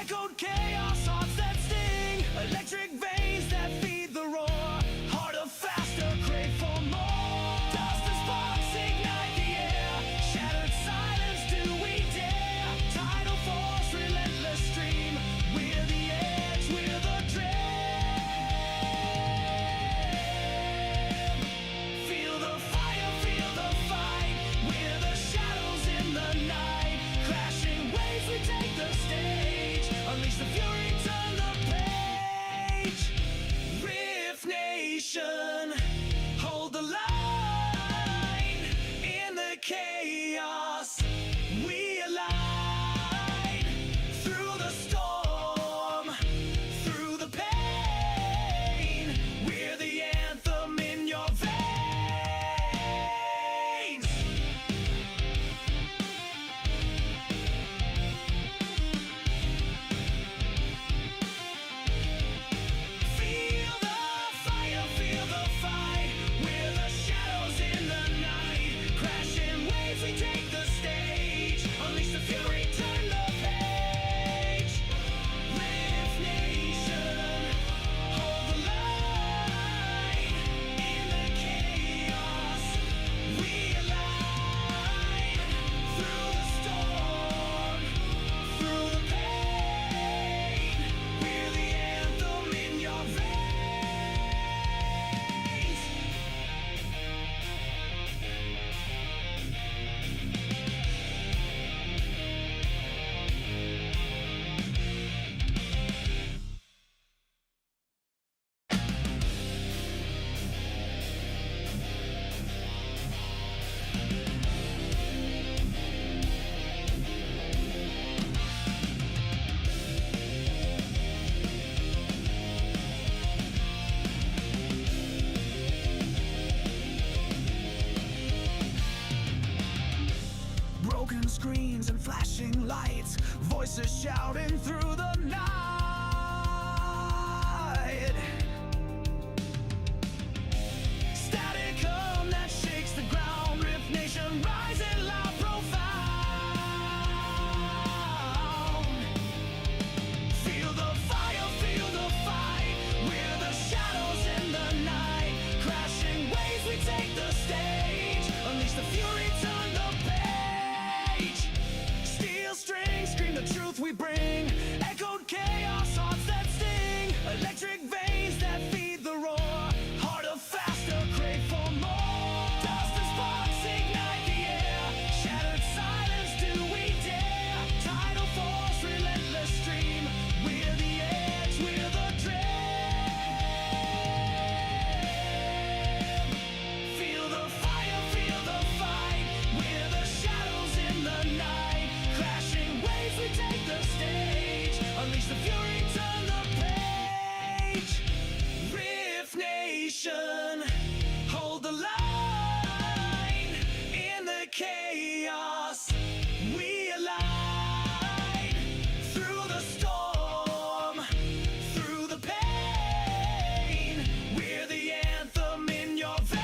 Echoed chaos, hearts that sting, electric veins that feed the roar. Heart of faster, crave for more. Dust and sparks ignite the air. Shattered silence, do we dare? Tidal force, relentless stream. We're the edge, we're the dream. Feel the fire, feel the fight. We're the shadows in the night. Crashing waves, we take the stage. Unleash the fury, turn the page. Rift Nation, hold the line. In the chaos, we align. Through the storm, through the pain, we're the anthem in your veins. Feel the fire, feel the fight. We're the shadows in the night. Crashing waves, we take the stage. Unleash the fury, turn the page. Rift Nation, hold the line. In the chaos, we align. Through the storm, through the pain, we're the anthem in your veins. Broken screens and flashing lights, voices shouting through the night. Static hum that shakes the ground. Rift Nation rising loud, profound. Feel the fire, feel the fight. We're the shadows in the night. Crashing waves, we take the stage. Unleash the fury, turn the page. Steel strings scream the truth we bring. Echoed chaos, hearts that sting. Electric veins that feed the roar. Heart of faster, crave for more. Dust and sparks ignite the air. Shattered silence, do we dare? Tidal force, relentless stream. We're the edge, we're the dream. Feel the fire, feel the fight. We're the shadows in the night. Crashing waves, we take the stage. Unleash the fury, turn the page. Rift Nation, hold the line. In the chaos, we align. Through the storm, through the pain, we're the anthem in your veins.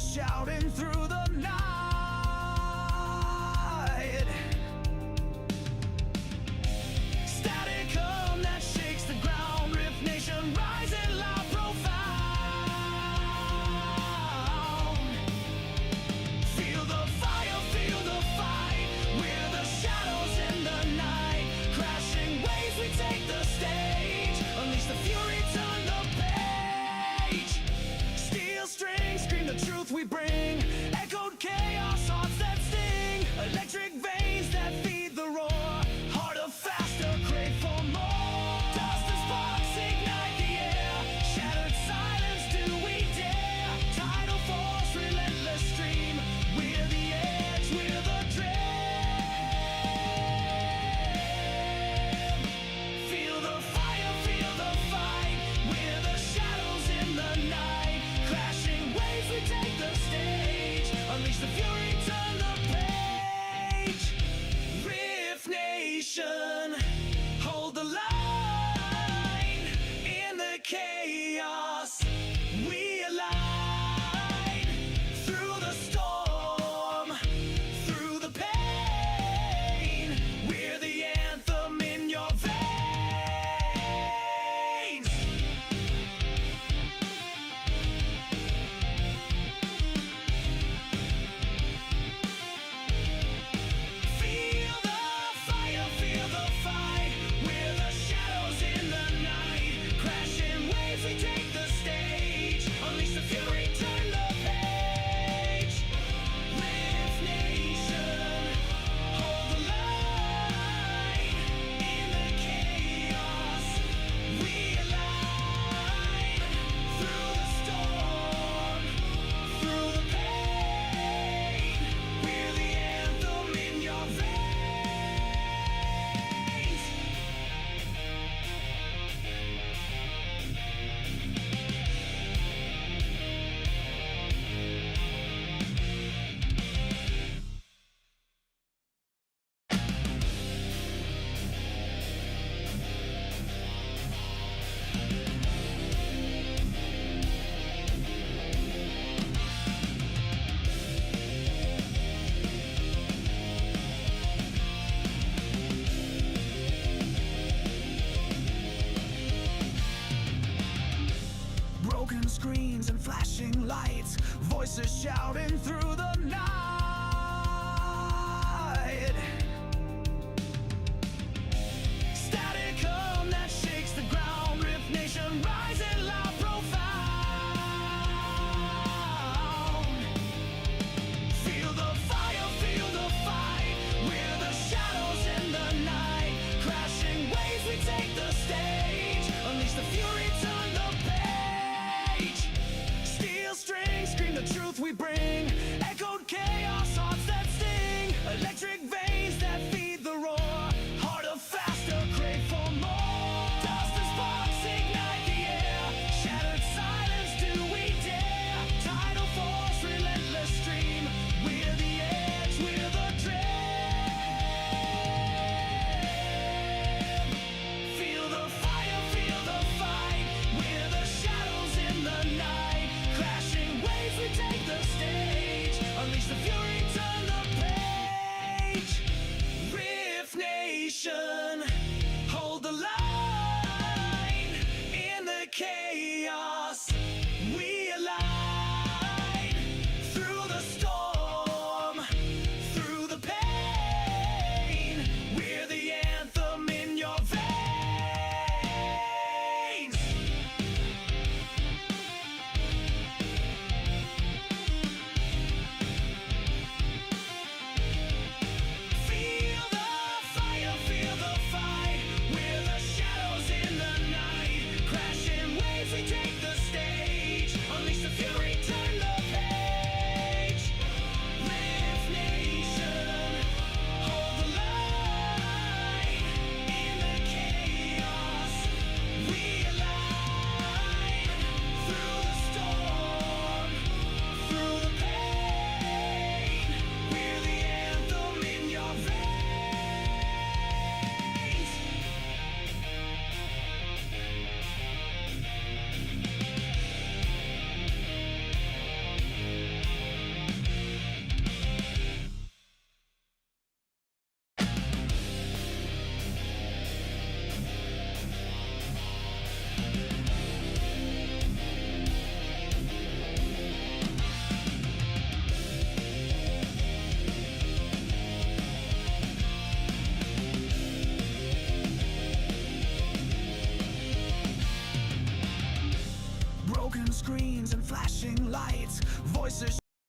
Voices shouting through the night. Static hum that shakes the ground. Rift Nation rising loud, profound. Feel the fire, feel the fight. We're the shadows in the night. Crashing waves, we take the stage. Unleash the fury, turn the page. Steel strings, scream the truth we bring. Echoed chaos, hearts that sting. Electric veins that feed the roar. Harder, faster, crave for more. Dust and sparks ignite the air. Shattered silence, do we dare? Tidal force, relentless stream. We're the edge, we're the dream. Feel the fire, feel the fight. We're the shadows in the night. Crashing waves, we take the stage. Unleash the fury, turn the page. Rift Nation, hold the line. In the chaos, we align. Through the storm, through the pain. We're the anthem in your veins. Feel the fire, feel the fight. We're the shadows in the night. Crashing waves, we take the stage. Unleash the fury, turn the page. Rift Nation, hold the line. In the chaos, we align. Through the storm, through the pain. We're the anthem in your veins. Broken screens and flashing lights, voices shouting through the night. Static hum that shakes the ground. Rift Nation rising loud, profound. Feel the fire, feel the fight. We're the shadows in the night. Crashing waves, we take the stage. Unleash the fury, turn the page. Steel strings, scream the truth we bring. Echoed chaos, hearts that sting. Electric veins that feed the roar. Harder, faster, crave for more. Dust and sparks ignite the air. Shattered silence, do we dare? Tidal force, relentless stream. We're the edge, we're the dream. Feel the fire, feel the fight. We're the shadows in the night. Crashing waves, we take the stage. Unleash the fury, turn the page. Rift Nation, hold the line. In the chaos, we align. Through the storm, through the pain. We're the anthem in your veins.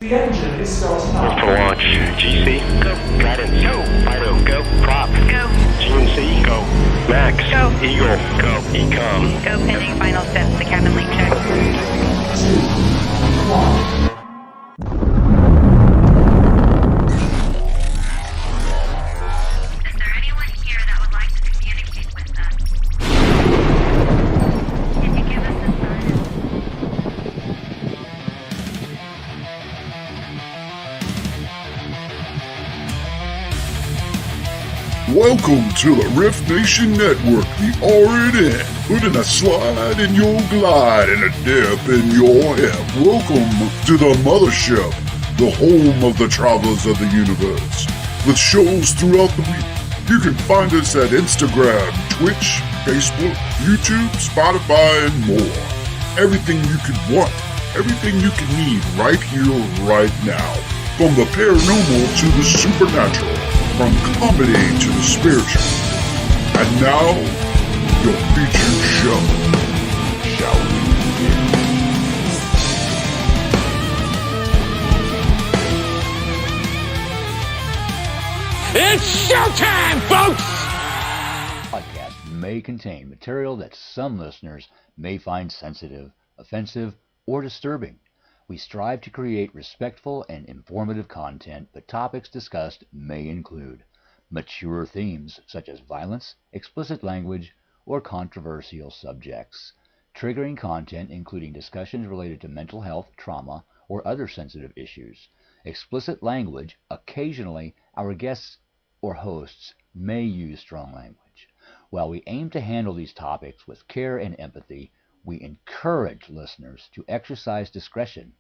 The engine is starting up. For launch, GC, go. Guidance, go. Fido, go. Prop, go. GNC, go. Max, go. Eagle, go. Ecom, go. Pending final steps, the cabin link check. 3, 2, 1. Is there anyone here that would like to communicate with us? Can you give us a sign? Welcome to the Rift Nation Network, the RNN, putting a slide in your glide and a dip in your hip. Welcome to the mothership, the home of the travelers of the universe. With shows throughout the week, you can find us at Instagram, Twitch, Facebook, YouTube, Spotify, and more. Everything you could want, everything you can need right here, right now. From the paranormal to the supernatural. From comedy to the spiritual. And now, your featured show. Shall we begin? It's showtime, folks! Podcast may contain material that some listeners may find sensitive, offensive, or disturbing. We strive to create respectful and informative content, but topics discussed may include mature themes such as violence, explicit language, or controversial subjects, triggering content including discussions related to mental health, trauma, or other sensitive issues, explicit language. Occasionally, our guests or hosts may use strong language. While we aim to handle these topics with care and empathy, we encourage listeners to exercise discretion.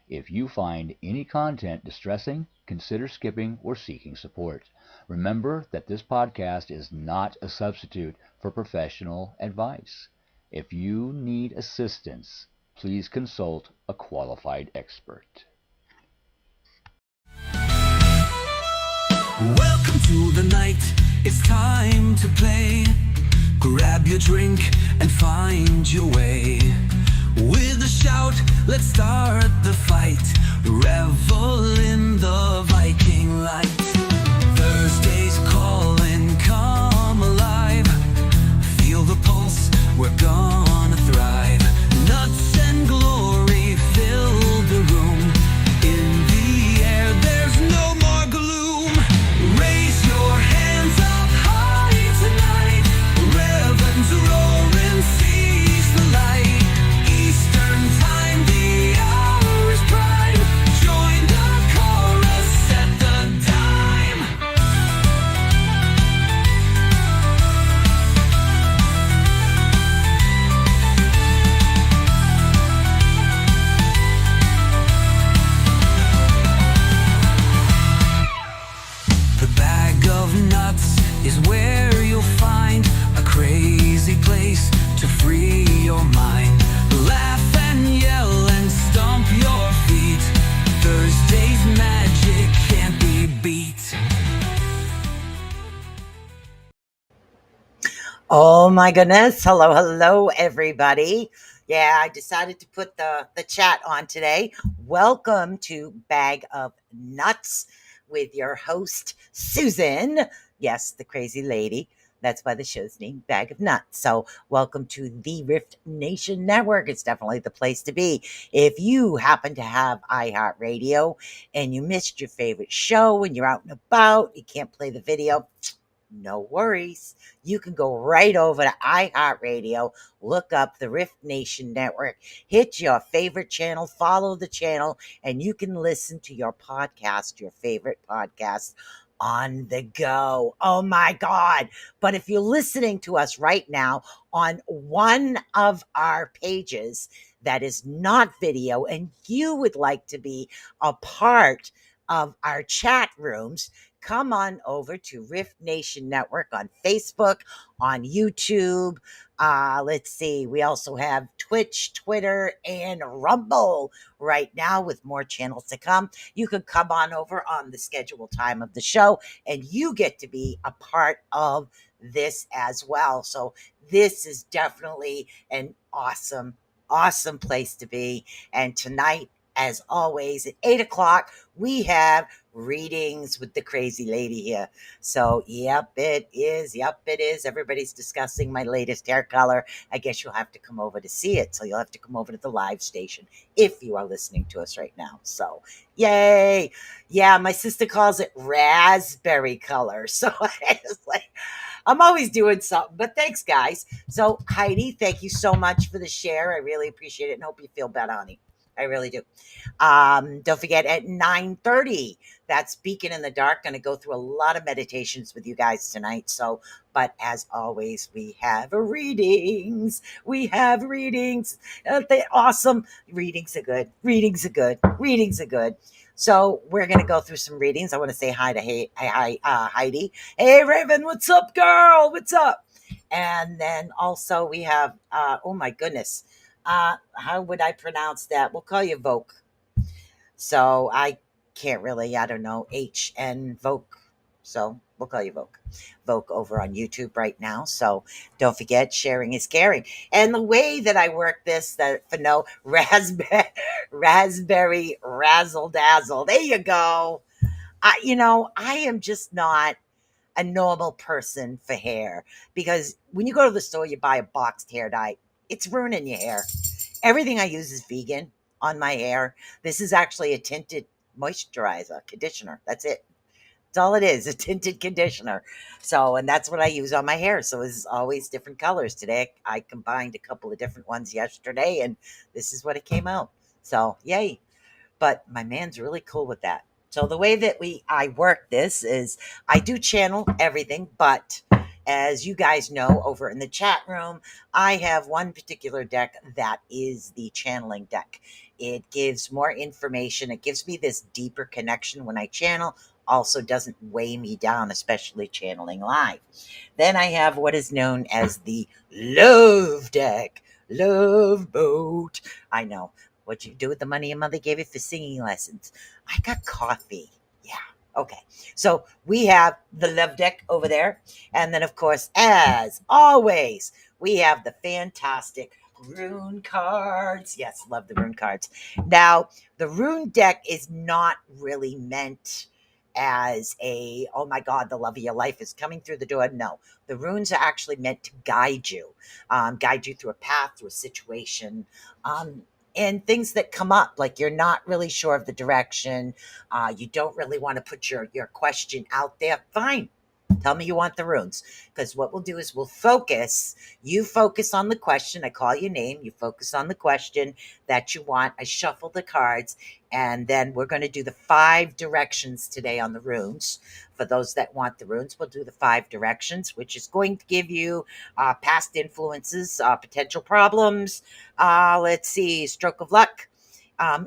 If you find any content distressing, consider skipping or seeking support. Remember that this podcast is not a substitute for professional advice. If you need assistance, please consult a qualified expert. Welcome to the night, it's time to play. Grab your drink and find your way. With a shout, let's start the fight. Revel in the Viking light. Thursday's calling, come alive. Feel the pulse, we're gonna thrive. Nuts and glory fill the room. In the air, there's no more gloom. Raise your hands up high tonight. Reverends roaring, seize the light. Eastern time, the hour is prime. Join the chorus, set the dime. The bag of nuts is where you'll find a crazy place to free your mind. Laugh and yell and stomp your feet. Thursday's magic can't be beat. Oh my goodness. Hello, everybody. Yeah, I decided to put the chat on today. Welcome to Bag of Nuts with your host, Susan. Yes, the crazy lady. That's why the show's name, Bag of Nuts. So welcome to the Rift Nation Network. It's definitely the place to be. If you happen to have iHeartRadio and you missed your favorite show and you're out and about, you can't play the video, no worries. You can go right over to iHeartRadio, look up the Rift Nation Network, hit your favorite channel, follow the channel, and you can listen to your podcast, your favorite podcast, on the go. Oh my God. But if you're listening to us right now on one of our pages that is not video and you would like to be a part of our chat rooms, come on over to Rift Nation Network on Facebook, on YouTube. Let's see. We also have Twitch, Twitter, and Rumble right now with more channels to come. You can come on over on the scheduled time of the show and you get to be a part of this as well. So this is definitely an awesome place to be. And tonight, as always, at 8 o'clock, we have readings with the crazy lady here. So, yep, it is. Yep, it is. Everybody's discussing my latest hair color. I guess you'll have to come over to see it. So, you'll have to come over to the live station if you are listening to us right now. So, yay. Yeah, my sister calls it raspberry color. So, it's like, I'm always doing something, but thanks, guys. So, Heidi, thank you so much for the share. I really appreciate it and hope you feel better, honey. I really do. Don't forget at 9:30, that's Beacon in the Dark. Going to go through a lot of meditations with you guys tonight. So, but as always, we have readings. We have readings. They're awesome. Readings are good. Readings are good. Readings are good. So we're going to go through some readings. I want to say hi to Heidi. Hey, Raven, what's up, girl? What's up? And then also we have, oh my goodness, how would I pronounce that? We'll call you Voke. So I can't really, I don't know, HN Voke. So we'll call you Voke. Voke over on YouTube right now. So don't forget, sharing is caring. And the way that I work this, that for no raspberry razzle dazzle. There you go. I am just not a normal person for hair, because when you go to the store, you buy a boxed hair dye, it's ruining your hair. Everything I use is vegan on my hair. This is actually a tinted moisturizer conditioner. That's it. That's all it is, a tinted conditioner. So, and that's what I use on my hair. So it's always different colors. Today, I combined a couple of different ones yesterday, and this is what it came out. So, yay. But my man's really cool with that. So the way that I work this is I do channel everything, but as you guys know over in the chat room, I have one particular deck that is the channeling deck. It gives more information. It gives me this deeper connection when I channel. Also doesn't weigh me down, especially channeling live. Then I have what is known as the love deck. Love boat. I know. What'd you do with the money your mother gave you for singing lessons? I got coffee. Yeah. Okay. So we have the love deck over there. And then, of course, as always, we have the fantastic rune cards. Yes, love the rune cards. Now, the rune deck is not really meant as oh my God, the love of your life is coming through the door. No, the runes are actually meant to guide you through a path, through a situation. And things that come up, like you're not really sure of the direction, you don't really want to put your question out there, fine, tell me you want the runes, because what we'll do is you focus on the question. I call your name, you focus on the question that you want. I shuffle the cards, and then we're going to do the 5 directions today on the runes. For those that want the runes, we'll do the 5 directions, which is going to give you past influences, potential problems, let's see, stroke of luck,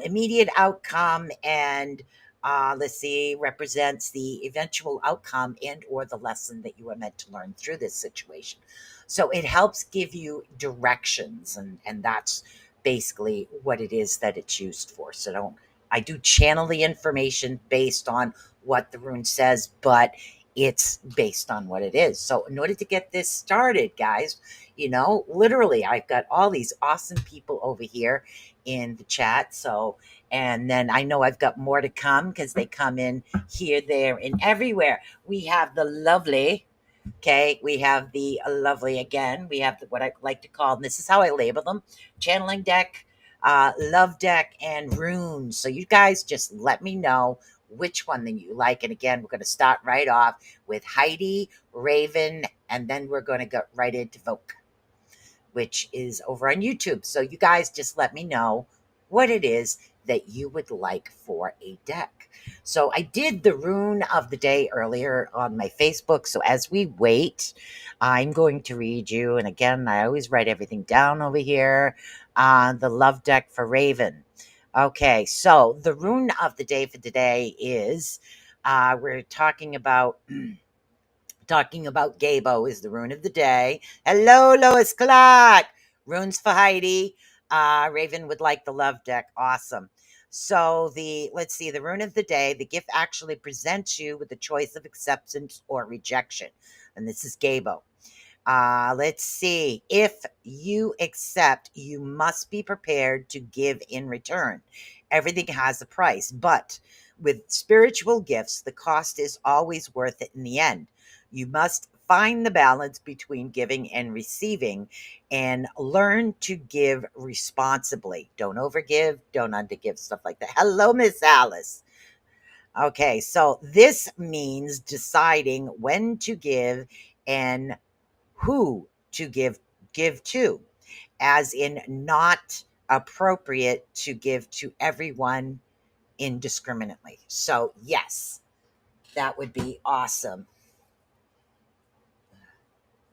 immediate outcome, and let's see, represents the eventual outcome and or the lesson that you were meant to learn through this situation. So it helps give you directions, and that's basically what it is that it's used for. So I do channel the information based on what the rune says, but it's based on what it is. So in order to get this started, guys, literally, I've got all these awesome people over here in the chat. So, and then I know I've got more to come because they come in here, there, and everywhere. We have the lovely, okay, we have the lovely again. We have what I like to call, and this is how I label them, channeling deck, love deck, and runes. So you guys just let me know which one that you like. And again, we're going to start right off with Heidi, Raven, and then we're going to go right into Voke, which is over on YouTube. So you guys just let me know what it is that you would like for a deck. So I did the rune of the day earlier on my Facebook. So as we wait, I'm going to read you. And again, I always write everything down over here on the love deck for Raven. Okay, so the rune of the day for today is we're talking about Gabo is the rune of the day. Hello, Lois Clark. Runes for Heidi. Raven would like the love deck. Awesome. So let's see, the rune of the day, the gift actually presents you with the choice of acceptance or rejection. And this is Gabo. Let's see. If you accept, you must be prepared to give in return. everything has a price, but with spiritual gifts, the cost is always worth it in the end. You must find the balance between giving and receiving and learn to give responsibly. Don't overgive, don't undergive, stuff like that. Hello, Miss Alice. Okay, so this means deciding when to give and who to give to, as in not appropriate to give to everyone indiscriminately. So, yes, that would be awesome.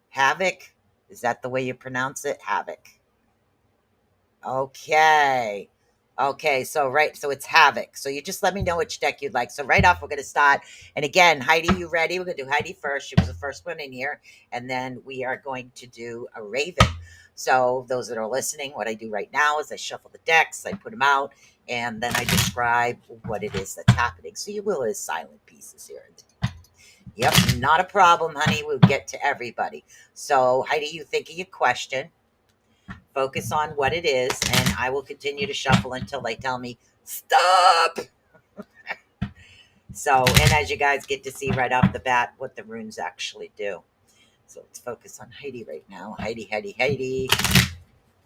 Havoc, is that the way you pronounce it? Havoc. Okay. Okay, so it's Havoc. So you just let me know which deck you'd like. So right off, we're going to start. And again, Heidi, you ready? We're going to do Heidi first. She was the first one in here. And then we are going to do a Raven. So those that are listening, what I do right now is I shuffle the decks, I put them out, and then I describe what it is that's happening. So you will hear silent pieces here. Yep, not a problem, honey. We'll get to everybody. So Heidi, you think of your question. Focus on what it is, and I will continue to shuffle until they tell me stop. So, and as you guys get to see right off the bat what the runes actually do. So let's focus on Heidi right now. Heidi, Heidi, Heidi.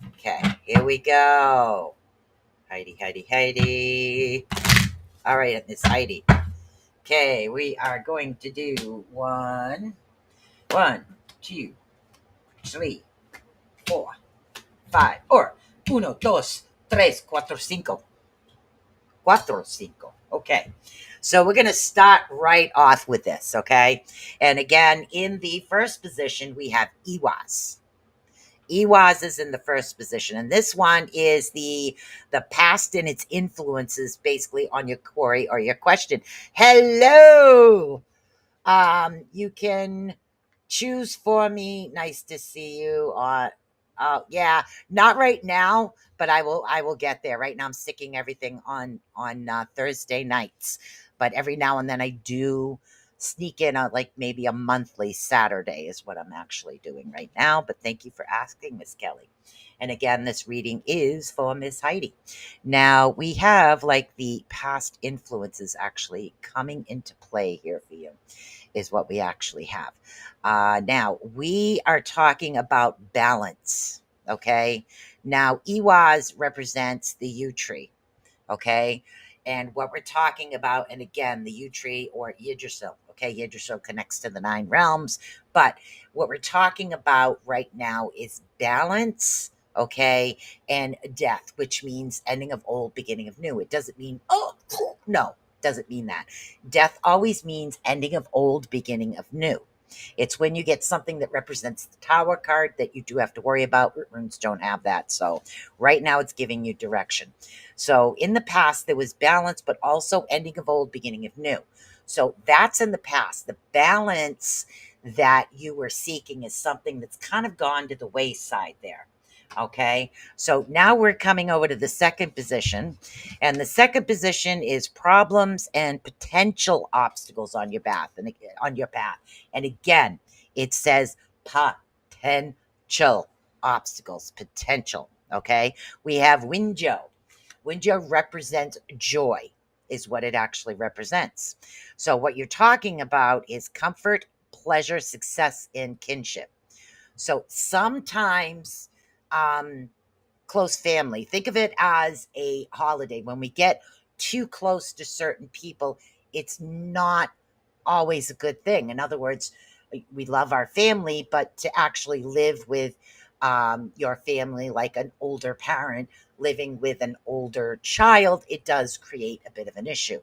Okay, here we go. Heidi, Heidi, Heidi. All right, Miss Heidi. Okay, we are going to do one, two, three, 4, 5, or uno, dos, tres, cuatro, cinco. Cuatro, cinco. Okay. So we're going to start right off with this, okay? And again, in the first position, we have Iwas. Iwas is in the first position. And this one is the past and its influences basically on your query or your question. Hello. You can choose for me. Nice to see you. Yeah, not right now, but I will get there. Right now I'm sticking everything on Thursday nights, but every now and then I do sneak in like maybe a monthly Saturday is what I'm actually doing right now. But thank you for asking, Miss Kelly. And again, this reading is for Miss Heidi. Now we have like the past influences actually coming into play here for you, is what we actually have. Now we are talking about balance. Okay. Now Iwaz represents the yew tree. Okay. And what we're talking about, and again, the yew tree or Yggdrasil. Okay, Yggdrasil connects to the 9 realms. But what we're talking about right now is balance, okay, and death, which means ending of old, beginning of new. It doesn't mean, oh, no, doesn't mean that. Death always means ending of old, beginning of new. It's when you get something that represents the Tower card that you do have to worry about. Runes don't have that. So right now it's giving you direction. So in the past, there was balance, but also ending of old, beginning of new. So that's in the past. The balance that you were seeking is something that's kind of gone to the wayside there. Okay. So now we're coming over to the second position. And the second position is problems and potential obstacles on your path. And again, it says potential obstacles, potential. Okay. We have Winjo. Winjo represents joy, is what it actually represents. So what you're talking about is comfort, pleasure, success, and kinship. So sometimes close family, think of it as a holiday. When we get too close to certain people, it's not always a good thing. In other words, we love our family, but to actually live with your family like an older parent living with an older child, it does create a bit of an issue.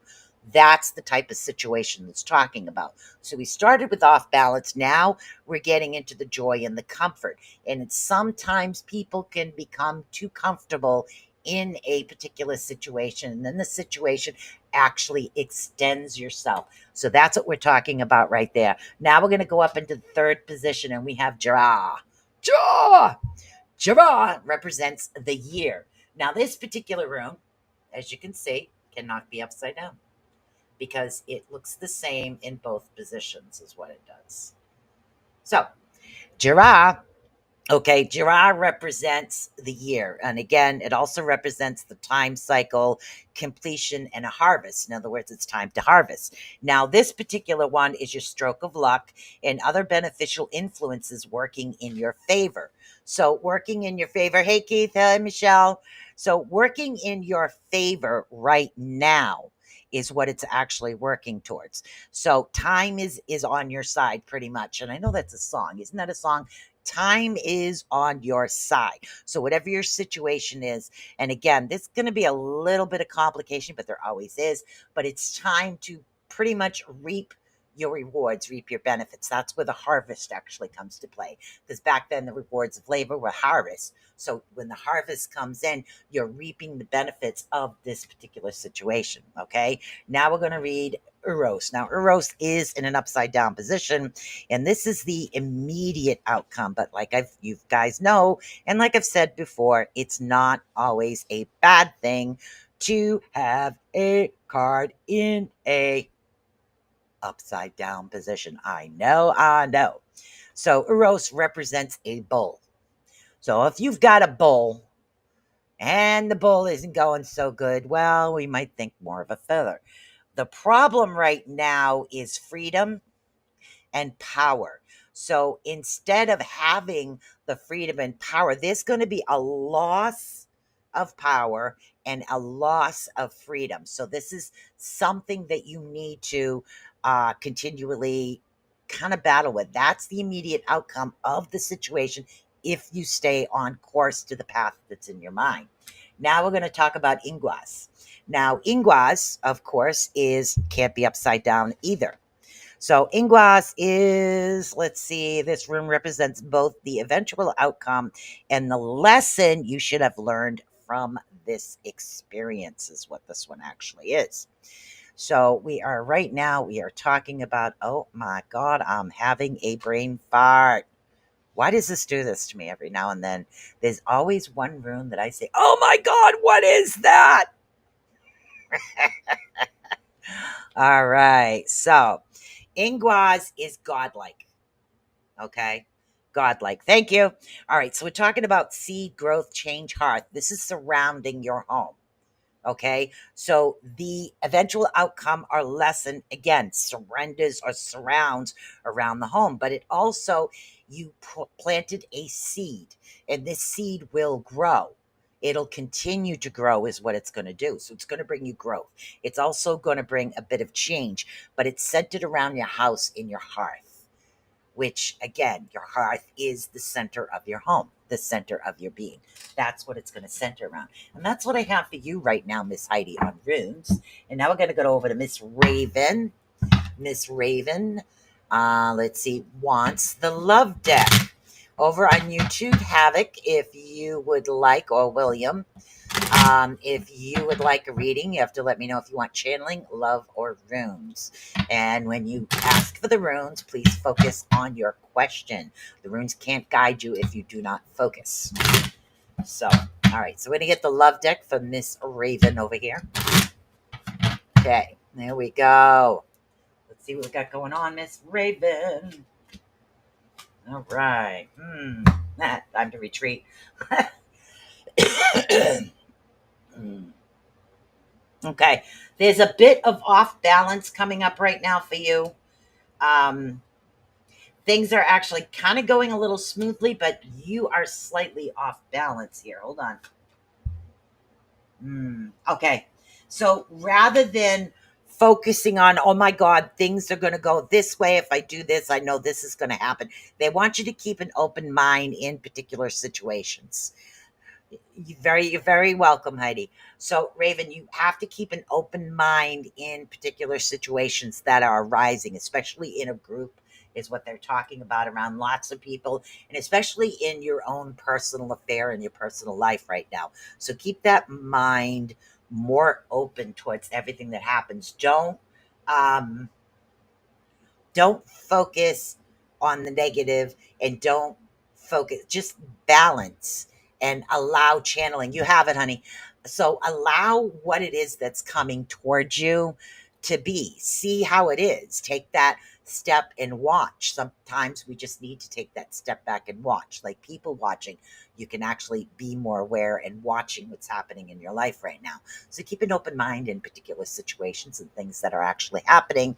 That's the type of situation that's talking about. So we started with off balance. Now we're getting into the joy and the comfort. And it's sometimes people can become too comfortable in a particular situation. And then the situation actually extends yourself. So that's what we're talking about right there. Now we're going to go up into the third position and we have Jara. Jara represents the year. Now this particular room, as you can see, cannot be upside down, because it looks the same in both positions is what it does. So, Jara, Okay, Girard represents the year. And again, it also represents the time cycle, completion, and a harvest. In other words, it's time to harvest. Now, this particular one is your stroke of luck and other beneficial influences working in your favor. So, working in your favor. Hey, Keith. Hey, Michelle. So, working in your favor right now is what it's actually working towards. So time is on your side pretty much. And I know that's a song. Isn't that a song? Time is on your side. So whatever your situation is, and again, this is going to be a little bit of complication, but there always is, but it's time to pretty much reap your rewards, reap your benefits. That's where the harvest actually comes to play. Because back then the rewards of labor were harvest. So when the harvest comes in, you're reaping the benefits of this particular situation. Okay. Now we're going to read Eros. Now, Eros is in an upside down position, and this is the immediate outcome. But like you guys know, and like I've said before, it's not always a bad thing to have a card in a upside down position. I know. So Eros represents a bull. So if you've got a bull and the bull isn't going so good, well, we might think more of a feather. The problem right now is freedom and power. So instead of having the freedom and power, there's going to be a loss of power and a loss of freedom. So this is something that you need to continually kind of battle with. That's the immediate outcome of the situation if you stay on course to the path that's in your mind. Now we're going to talk about Inguas. Now, Inguas, of course, can't be upside down either. So Inguas is, let's see, this room represents both the eventual outcome and the lesson you should have learned from this experience, is what this one actually is. So we are talking about, oh my God, I'm having a brain fart. Why does this do this to me every now and then? There's always one room that I say, oh my God, what is that? All right. So Inguas is godlike. Okay. Godlike. Thank you. All right. So we're talking about seed, growth, change, hearth. This is surrounding your home. Okay. So the eventual outcome or lesson, again, surrenders or surrounds around the home, but it also, you planted a seed and this seed will grow. It'll continue to grow is what it's going to do. So it's going to bring you growth. It's also going to bring a bit of change, but it's centered around your house in your hearth, which again, your hearth is the center of your home, the center of your being. That's what it's going to center around. And that's what I have for you right now, Miss Heidi, on runes. And now we're going to go over to Miss Raven. Miss Raven, let's see, wants the love deck. Over on YouTube, Havoc, if you would like, or William, if you would like a reading, you have to let me know if you want channeling, love, or runes. And when you ask for the runes, please focus on your question. The runes can't guide you if you do not focus. So, all right. So we're going to get the love deck for Miss Raven over here. Okay. There we go. Let's see what we got going on, Miss Raven. All right. Time to retreat. Okay. There's a bit of off balance coming up right now for you. Things are actually kind of going a little smoothly, but you are slightly off balance here. Hold on. Okay. So rather than focusing on, oh my God, things are going to go this way. If I do this, I know this is going to happen. They want you to keep an open mind in particular situations. You're very welcome, Heidi. So, Raven, you have to keep an open mind in particular situations that are arising, especially in a group, is what they're talking about, around lots of people, and especially in your own personal affair in your personal life right now. So keep that mind more open towards everything that happens. Don't focus on the negative, and don't focus, just balance and allow channeling. You have it, honey. So allow what it is that's coming towards you to be. See how it is. Take that step and watch. Sometimes we just need to take that step back and watch, like people watching. You can actually be more aware and watching what's happening in your life right now. So keep an open mind in particular situations and things that are actually happening.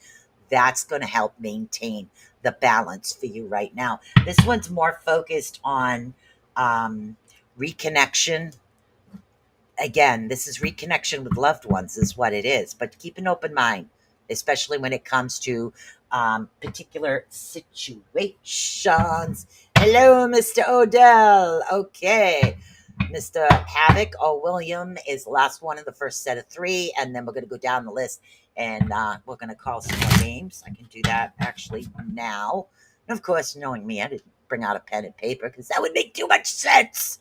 That's going to help maintain the balance for you right now. This one's more focused on reconnection. Again, this is reconnection with loved ones, is what it is. But keep an open mind, especially when it comes to particular situations. Hello, Mr. Odell. Okay. Mr. Havoc or William is the last one in the first set of three. And then we're going to go down the list and we're going to call some more names. I can do that actually now. And of course, knowing me, I didn't bring out a pen and paper because that would make too much sense.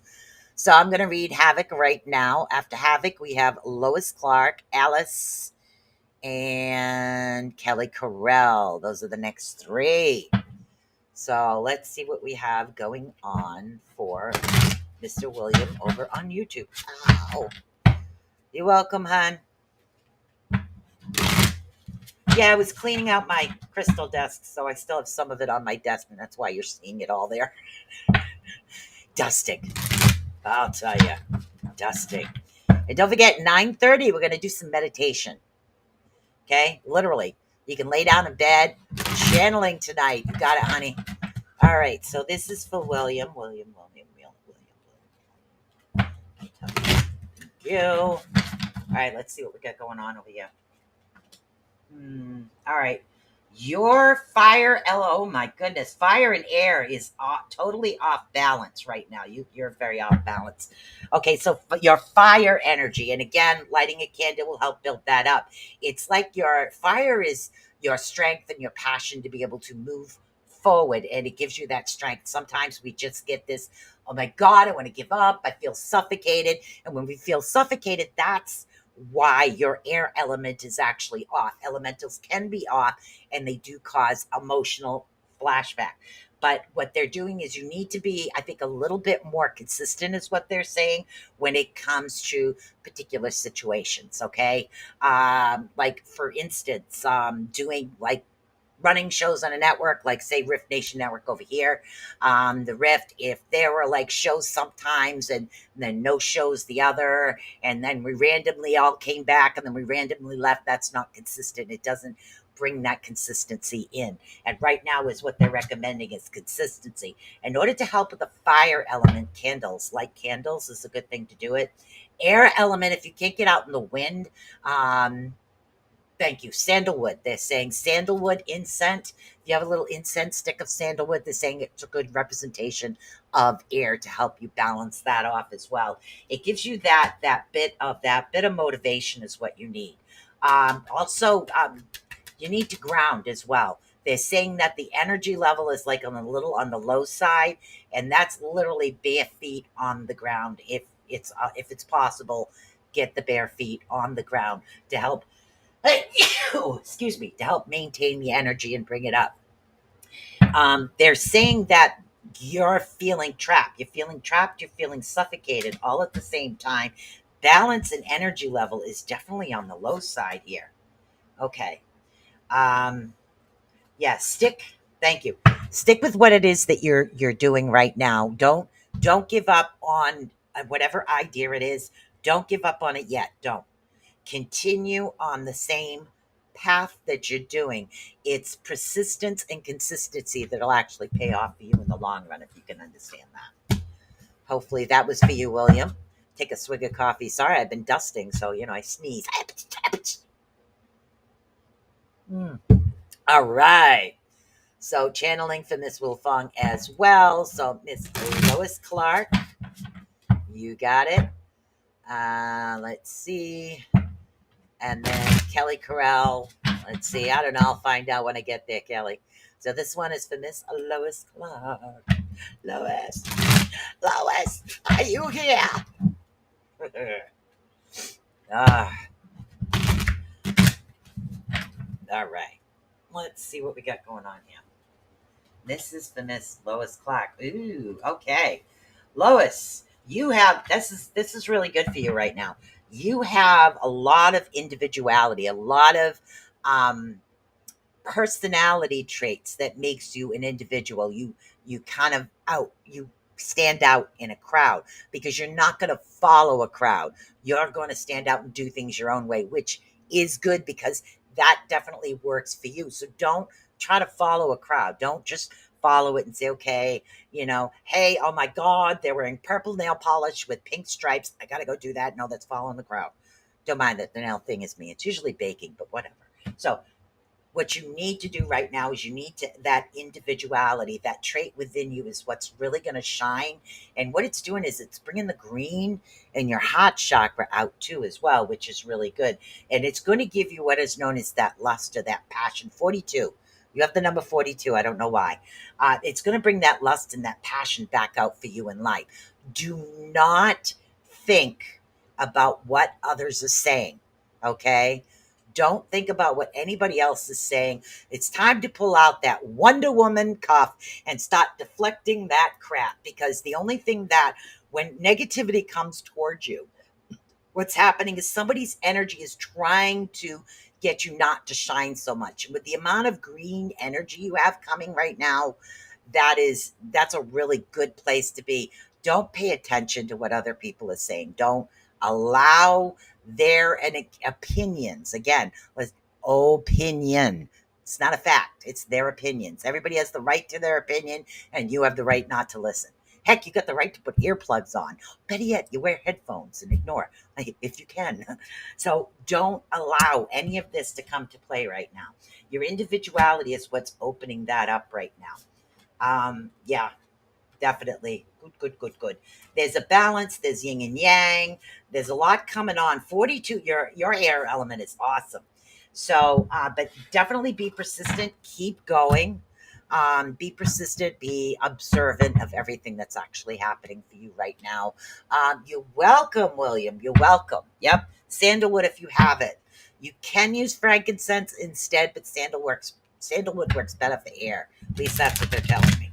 So I'm going to read Havoc right now. After Havoc, we have Lois Clark, Alice, and Kelly Carell. Those are the next three. So let's see what we have going on for Mr. William over on YouTube. Ow. You're welcome, hon. Yeah, I was cleaning out my crystal desk, so I still have some of it on my desk, and that's why you're seeing it all there. Dusting. I'll tell you. Dusting. And don't forget, 9:30, we're going to do some meditation. Okay? Literally. You can lay down in bed. Channeling tonight. You got it, honey. All right. So this is for William. William. Thank you. All right. Let's see what we got going on over here. All right. Your fire, oh my goodness, fire and air is totally off balance right now. You're very off balance. Okay, so your fire energy, and again, lighting a candle will help build that up. It's like your fire is your strength and your passion to be able to move forward, and it gives you that strength. Sometimes we just get this, oh my God, I want to give up. I feel suffocated. And when we feel suffocated, that's why your air element is actually off. Elementals can be off and they do cause emotional flashback. But what they're doing is you need to be, I think, a little bit more consistent is what they're saying when it comes to particular situations. Okay. Like for instance, doing like running shows on a network, like say Rift Nation Network over here. The Rift, if there were like shows sometimes and then no shows the other, and then we randomly all came back and then we randomly left, that's not consistent. It doesn't bring that consistency in. And right now is what they're recommending is consistency. In order to help with the fire element, candles, light candles is a good thing to do it. Air element, if you can't get out in the wind, thank you. Sandalwood. They're saying sandalwood incense. If you have a little incense stick of sandalwood, they're saying it's a good representation of air to help you balance that off as well. It gives you that bit of motivation is what you need. Also, you need to ground as well. They're saying that the energy level is like on the low side, and that's literally bare feet on the ground. If it's possible, get the bare feet on the ground to help. Excuse me, to help maintain the energy and bring it up. They're saying that you're feeling trapped. You're feeling suffocated all at the same time. Balance and energy level is definitely on the low side here. Okay. Yeah, thank you. Stick with what it is that you're doing right now. Don't give up on whatever idea it is. Don't give up on it yet. Don't. Continue on the same path that you're doing. It's persistence and consistency that'll actually pay off for you in the long run, if you can understand that. Hopefully that was for you, William. Take a swig of coffee. Sorry, I've been dusting, so I sneeze. All right. So channeling for Miss Wilfong as well. So Miss Lois Clark, you got it. Let's see. And then Kelly Carell. Let's see. I don't know. I'll find out when I get there, Kelly. So this one is for Miss Lois Clark. Lois, are you here? All right. Let's see what we got going on here. This is for Miss Lois Clark. Ooh, okay. Lois, you have this is really good for you right now. You have a lot of individuality, a lot of personality traits that makes you an individual. You kind of you stand out in a crowd because you're not going to follow a crowd. You're going to stand out and do things your own way, which is good because that definitely works for you. So don't try to follow a crowd. Don't just follow it and say, okay, hey, oh my God, they're wearing purple nail polish with pink stripes. I got to go do that. No, that's following the crowd. Don't mind that the nail thing is me. It's usually baking, but whatever. So what you need to do right now is you need to that individuality, that trait within you is what's really going to shine. And what it's doing is it's bringing the green and your heart chakra out too as well, which is really good. And it's going to give you what is known as that luster, that passion. 42, you have the number 42. I don't know why. It's going to bring that lust and that passion back out for you in life. Do not think about what others are saying. Okay, don't think about what anybody else is saying. It's time to pull out that Wonder Woman cuff and start deflecting that crap, because the only thing that when negativity comes towards you, what's happening is somebody's energy is trying to get you not to shine so much. With the amount of green energy you have coming right now, that's a really good place to be. Don't pay attention to what other people are saying. Don't allow their opinions. Again, opinion. It's not a fact. It's their opinions. Everybody has the right to their opinion, and you have the right not to listen. Heck, you got the right to put earplugs on. Better yet, you wear headphones and ignore if you can. So don't allow any of this to come to play right now. Your individuality is what's opening that up right now. Yeah, definitely. Good. There's a balance. There's yin and yang. There's a lot coming on. 42, your air element is awesome. So, but definitely be persistent. Keep going. Be persistent. Be observant of everything that's actually happening for you right now. You're welcome, William. You're welcome. Yep. Sandalwood if you have it. You can use frankincense instead, but sandalwood works better for air. At least that's what they're telling me.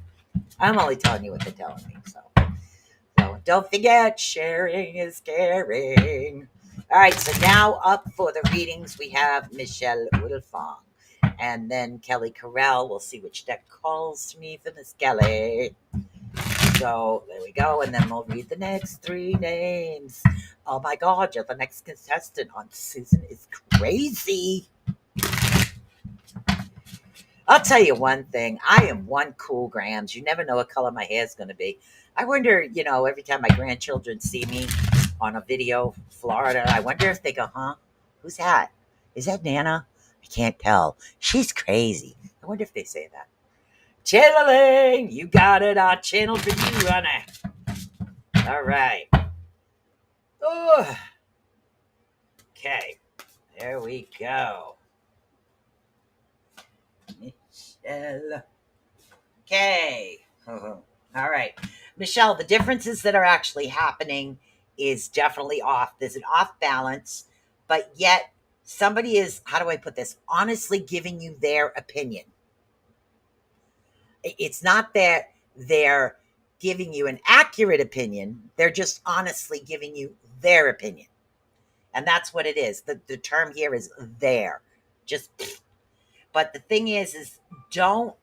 I'm only telling you what they're telling me. So don't forget, sharing is caring. All right, so now up for the readings, we have Michelle Wilfong and then Kelly Carell. We'll see which deck calls to me for Miss Kelly. So there we go, and then we'll read the next three names. Oh my God, you're the next contestant on Susan is Crazy. I'll tell you one thing. I am one cool grams. You never know what color my hair is going to be. I wonder, every time my grandchildren see me on a video, Florida, I wonder if they go, huh? Who's that? Is that Nana? I can't tell. She's crazy. I wonder if they say that. Channeling! You got it. Our channel for you, honey. All right. Oh. Okay. There we go. Michelle. Okay. All right. Michelle, the differences that are actually happening is definitely off. There's an off balance, but yet somebody is, how do I put this, honestly giving you their opinion. It's not that they're giving you an accurate opinion. They're just honestly giving you their opinion. And that's what it is. The term here is there. Just, but the thing is don't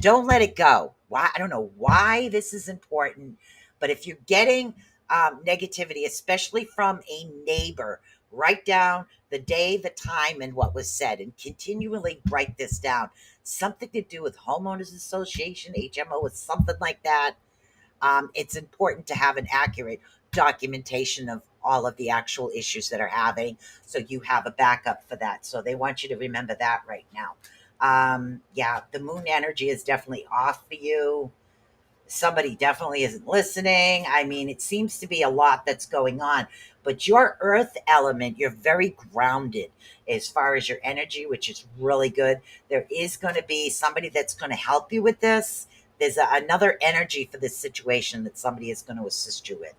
let it go. Why? I don't know why this is important, but if you're getting negativity, especially from a neighbor, write down the day, the time, and what was said, and continually write this down. Something to do with homeowners association, HMO, with something like that. It's important to have an accurate documentation of all of the actual issues that are having, so you have a backup for that. So they want you to remember that right now. Yeah, the moon energy is definitely off for you. Somebody definitely isn't listening. I mean, it seems to be a lot that's going on, but your earth element, you're very grounded as far as your energy, which is really good. There is going to be somebody that's going to help you with this. There's another energy for this situation that somebody is going to assist you with.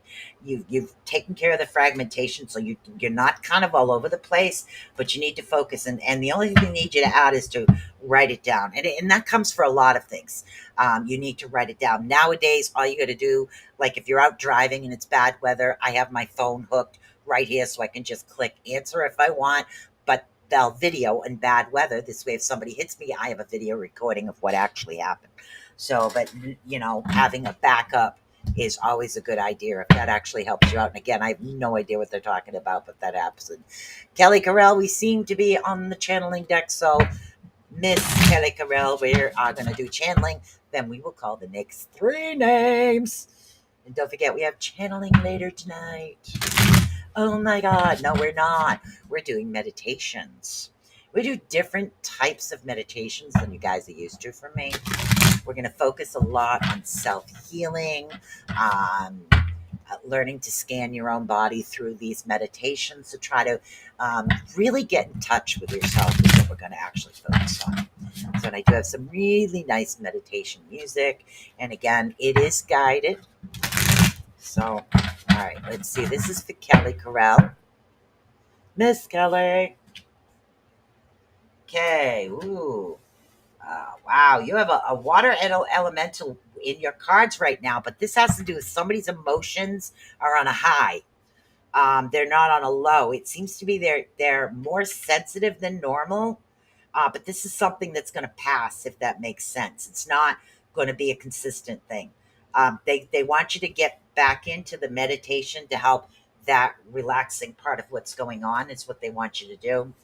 You've taken care of the fragmentation, so you're not kind of all over the place, but you need to focus. And the only thing they need you to add is to write it down. And that comes for a lot of things. You need to write it down. Nowadays, all you got to do, like if you're out driving and it's bad weather, I have my phone hooked right here so I can just click answer if I want. But video in bad weather. This way, if somebody hits me, I have a video recording of what actually happened. So, but having a backup is always a good idea if that actually helps you out. And again, I have no idea what they're talking about, but that happens. And Kelly Carell, we seem to be on the channeling deck. So, Miss Kelly Carell, we are going to do channeling. Then we will call the next 3 names. And don't forget, we have channeling later tonight. Oh my God. No, we're not. We're doing meditations. We do different types of meditations than you guys are used to from me. We're going to focus a lot on self-healing, learning to scan your own body through these meditations to try to really get in touch with yourself is what we're going to actually focus on. So, and I do have some really nice meditation music. And again, it is guided. So, all right, let's see. This is for Kelly Carell. Miss Kelly. Okay. Ooh. Wow. You have a water elemental in your cards right now, but this has to do with somebody's emotions are on a high. They're not on a low. It seems to be they're more sensitive than normal. But this is something that's going to pass, if that makes sense. It's not going to be a consistent thing. They want you to get back into the meditation to help that relaxing part of what's going on. It's what they want you to do.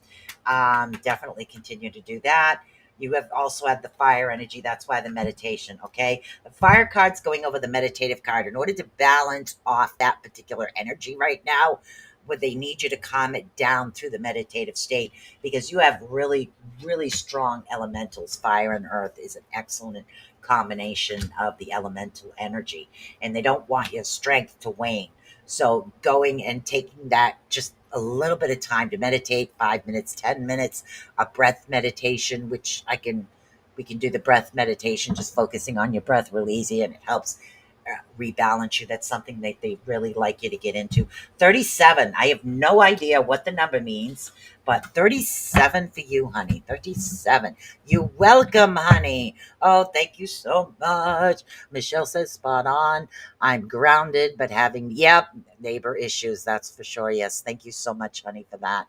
Definitely continue to do that. You have also had the fire energy. That's why the meditation, okay? The fire card's going over the meditative card. In order to balance off that particular energy right now, where they need you to calm it down through the meditative state, because you have really, really strong elementals. Fire and earth is an excellent combination of the elemental energy, and they don't want your strength to wane. So going and taking that just a little bit of time to meditate, 5 minutes, 10 minutes, a breath meditation, which we can do the breath meditation, just focusing on your breath real easy, and it helps rebalance you. That's something that they really like you to get into. 37. I have no idea what the number means, but 37 for you, honey. 37. You welcome, honey. Oh, thank you so much. Michelle says spot on. I'm grounded, but having, neighbor issues. That's for sure. Yes. Thank you so much, honey, for that.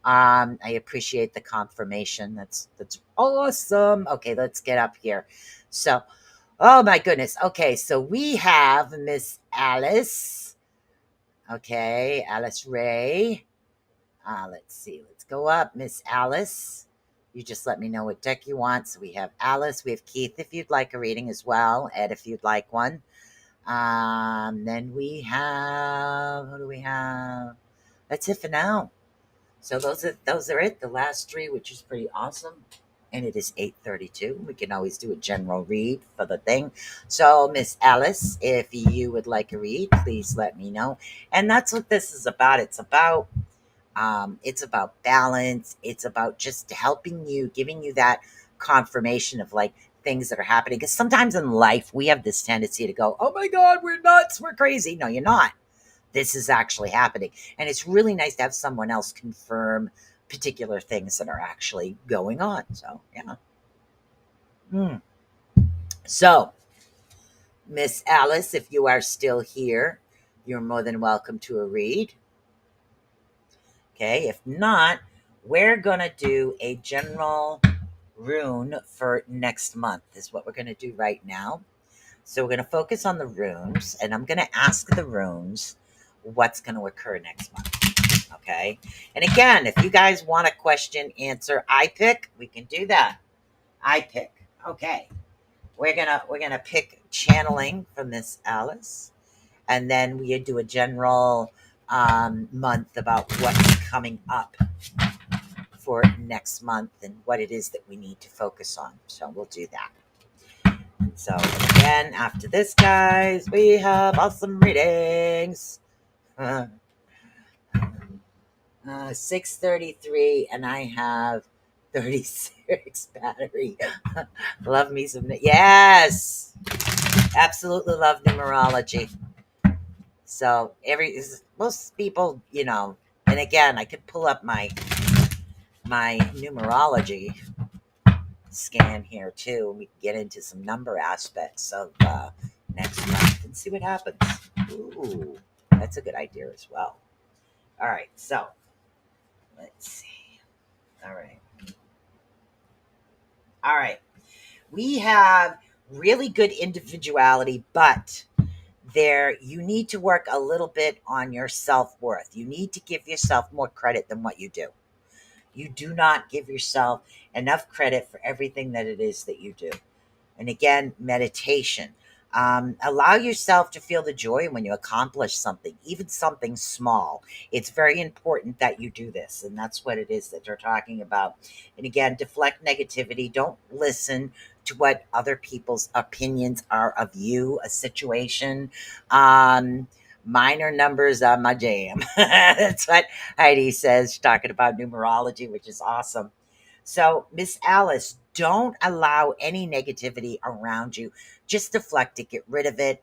I appreciate the confirmation. That's awesome. Okay, let's get up here. So, oh my goodness. Okay, so we have Miss Alice. Okay, Alice Ray. Let's see. Let's go up, Miss Alice. You just let me know what deck you want. So we have Alice. We have Keith if you'd like a reading as well. Ed if you'd like one. Then we have, who do we have? That's it for now. So those are it. The last 3, which is pretty awesome. And it is 8:32. We can always do a general read for the thing. So, Miss Alice, if you would like a read, please let me know. And that's what this is about. It's about balance. It's about just helping you, giving you that confirmation of like things that are happening. Because sometimes in life we have this tendency to go, "Oh my God, we're nuts, we're crazy." No, you're not. This is actually happening, and it's really nice to have someone else confirm particular things that are actually going on. So, yeah. So, Miss Alice, if you are still here, you're more than welcome to a read. Okay, if not, we're going to do a general rune for next month, is what we're going to do right now. So, we're going to focus on the runes, and I'm going to ask the runes what's going to occur next month. Okay. And again, if you guys want a question, answer, I pick, we can do that. I pick. Okay. We're gonna pick channeling from Miss Alice. And then we do a general month about what's coming up for next month and what it is that we need to focus on. So we'll do that. So again, after this, guys, we have awesome readings. 6:33, and I have 36 battery. Love me some. Yes, absolutely love numerology. So most people, and again, I could pull up my numerology scan here too. We can get into some number aspects of next month and see what happens. Ooh, that's a good idea as well. All right, so let's see. All right. All right. We have really good individuality, but you need to work a little bit on your self-worth. You need to give yourself more credit than what you do. You do not give yourself enough credit for everything that it is that you do. And again, meditation. Allow yourself to feel the joy when you accomplish something, even something small. It's very important that you do this. And that's what it is that they're talking about. And again, deflect negativity. Don't listen to what other people's opinions are of you, a situation. Minor numbers are my jam. That's what Heidi says, talking about numerology, which is awesome. So, Miss Alice, don't allow any negativity around you. Just deflect it, get rid of it.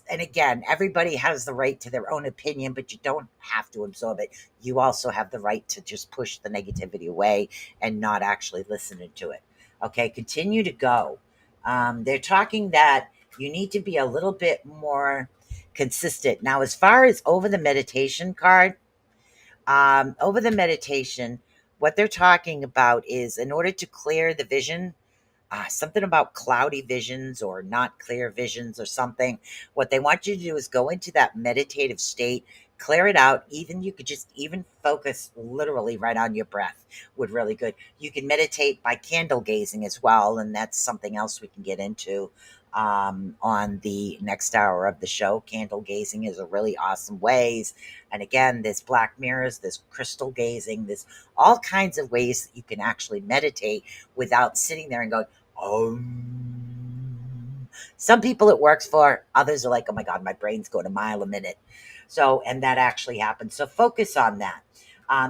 And again, everybody has the right to their own opinion, but you don't have to absorb it. You also have the right to just push the negativity away and not actually listening to it. Okay, continue to go. They're talking that you need to be a little bit more consistent. Now, as far as over the meditation card, over the meditation, what they're talking about is in order to clear the vision, something about cloudy visions or not clear visions or something. What they want you to do is go into that meditative state, clear it out. Even you could just even focus literally right on your breath would really good. You can meditate by candle gazing as well, and that's something else we can get into on the next hour of the show. Candle gazing is a really awesome ways. And again, there's black mirrors, there's crystal gazing, there's all kinds of ways that you can actually meditate without sitting there and going, oh. Some people it works for, others are like, oh my God, my brain's going a mile a minute. So, and that actually happens. So focus on that.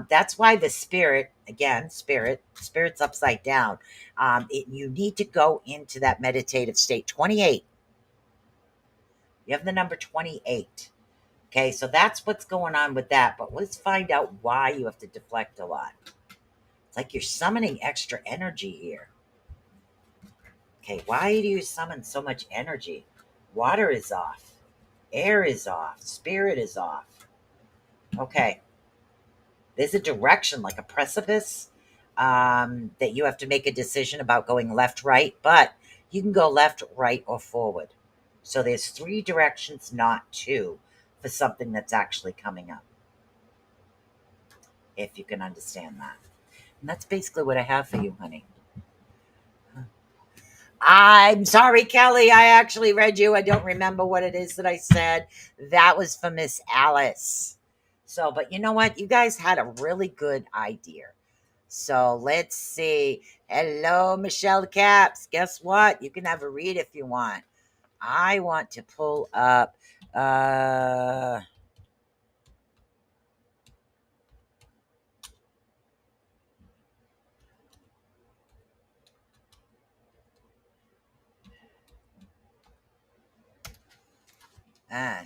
That's why the spirit, again, spirit's upside down. You need to go into that meditative state. 28. You have the number 28. Okay, so that's what's going on with that. But let's find out why you have to deflect a lot. It's like you're summoning extra energy here. Okay, why do you summon so much energy? Water is off. Air is off. Spirit is off. Okay. There's a direction, like a precipice, that you have to make a decision about going left, right, but you can go left, right, or forward. So there's 3 directions, not 2, for something that's actually coming up. If you can understand that. And that's basically what I have for you, honey. I'm sorry, Kelly. I actually read you. I don't remember what it is that I said. That was for Miss Alice. So, but you know what? You guys had a really good idea. So let's see. Hello, Michelle Caps. Guess what? You can have a read if you want. I want to pull up.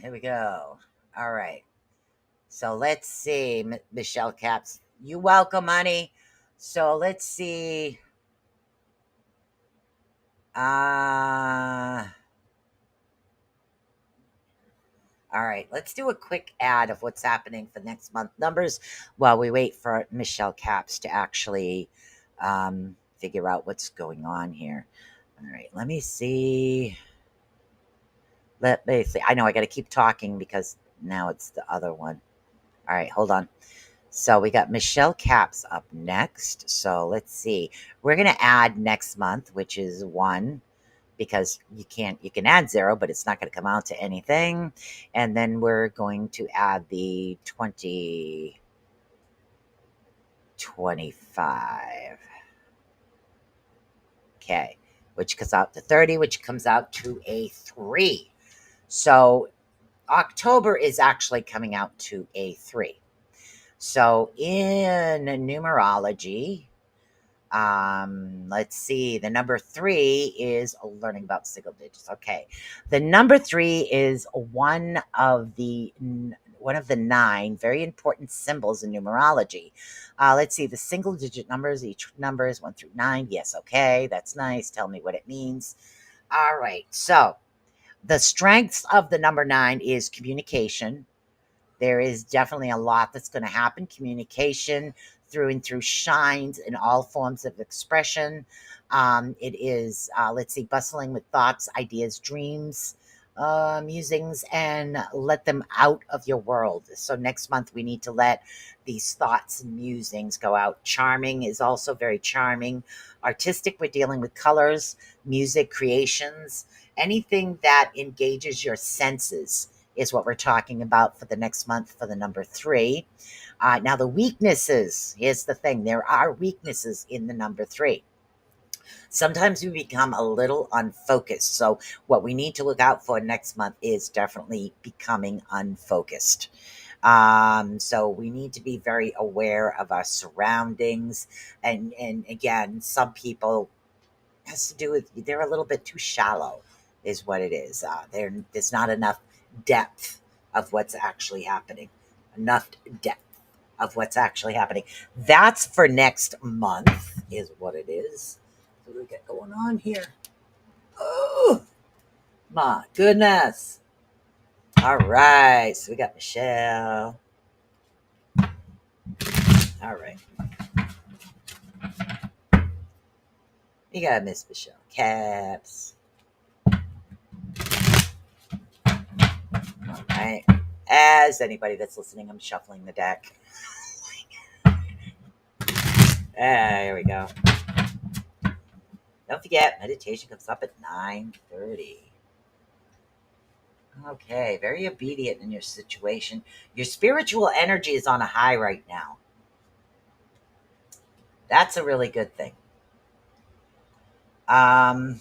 Here we go. All right. So let's see, Michelle Caps. You welcome, honey. So let's see. All right, let's do a quick ad of what's happening for next month numbers while we wait for Michelle Caps to actually figure out what's going on here. All right, let me see. I know I got to keep talking because now it's the other one. All right, hold on. So we got Michelle Caps up next. So let's see. We're going to add next month, which is 1, because you can add 0, but it's not going to come out to anything. And then we're going to add the 2025. Okay, which comes out to 30, which comes out to a 3. So October is actually coming out to a 3. So in numerology, let's see, the number 3 is learning about single digits. Okay. The number 3 is one of the 9 very important symbols in numerology. Let's see, the single digit numbers, each number is 1 through 9. Yes. Okay. That's nice. Tell me what it means. All right. So the strengths of the number 9 is communication. There is definitely a lot that's going to happen. Communication through and through shines in all forms of expression. It is, let's see, bustling with thoughts, ideas, dreams, musings, and let them out of your world. So next month, we need to let these thoughts and musings go out. Charming is also very charming. Artistic, we're dealing with colors, music, creations, anything that engages your senses is what we're talking about for the next month for the number 3. Now, the weaknesses, here's the thing, there are weaknesses in the number 3. Sometimes we become a little unfocused. So, what we need to look out for next month is definitely becoming unfocused. So we need to be very aware of our surroundings. And again, some people has to do with they're a little bit too shallow, is what it is. There's not enough depth of what's actually happening. Enough depth of what's actually happening. That's for next month, is what it is. What do we got going on here? Oh, my goodness. All right. So we got Michelle. All right. You got Miss Michelle Caps. All right. As anybody that's listening, I'm shuffling the deck. There we go. Don't forget, meditation comes up at 9:30. Okay, very obedient in your situation. Your spiritual energy is on a high right now. That's a really good thing. All